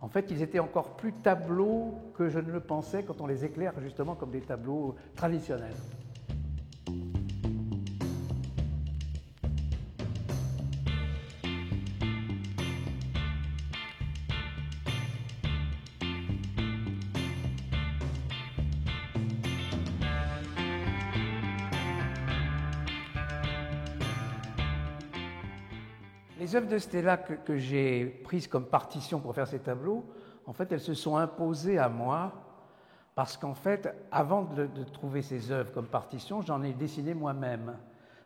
En fait, ils étaient encore plus tableaux que je ne le pensais quand on les éclaire justement comme des tableaux traditionnels. Les œuvres de Stella que j'ai prises comme partition pour faire ces tableaux, en fait, elles se sont imposées à moi parce qu'en fait, avant de trouver ces œuvres comme partition, j'en ai dessiné moi-même.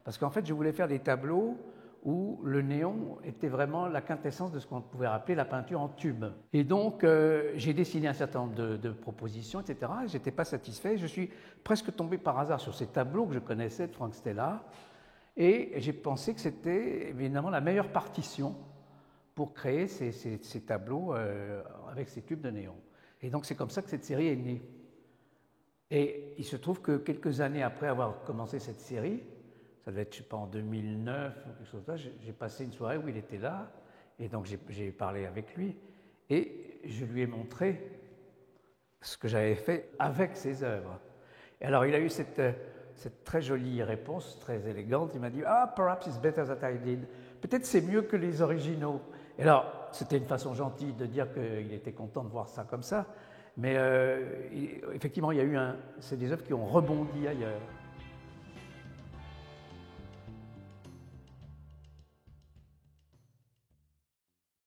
Parce qu'en fait, je voulais faire des tableaux où le néon était vraiment la quintessence de ce qu'on pouvait appeler la peinture en tube. Et donc, j'ai dessiné un certain nombre de propositions, etc. Je n'étais pas satisfait. Je suis presque tombé par hasard sur ces tableaux que je connaissais de Frank Stella. Et j'ai pensé que c'était évidemment la meilleure partition pour créer ces tableaux avec ces tubes de néon. Et donc c'est comme ça que cette série est née. Et il se trouve que quelques années après avoir commencé cette série, ça devait être, je ne sais pas, en 2009 ou quelque chose comme ça, j'ai passé une soirée où il était là, et donc j'ai parlé avec lui, et je lui ai montré ce que j'avais fait avec ses œuvres. Et alors il a eu cette très jolie réponse, très élégante. Il m'a dit « Ah, perhaps it's better that I did. » Peut-être c'est mieux que les originaux. Et alors, c'était une façon gentille de dire qu'il était content de voir ça comme ça. Mais effectivement, c'est des œuvres qui ont rebondi ailleurs.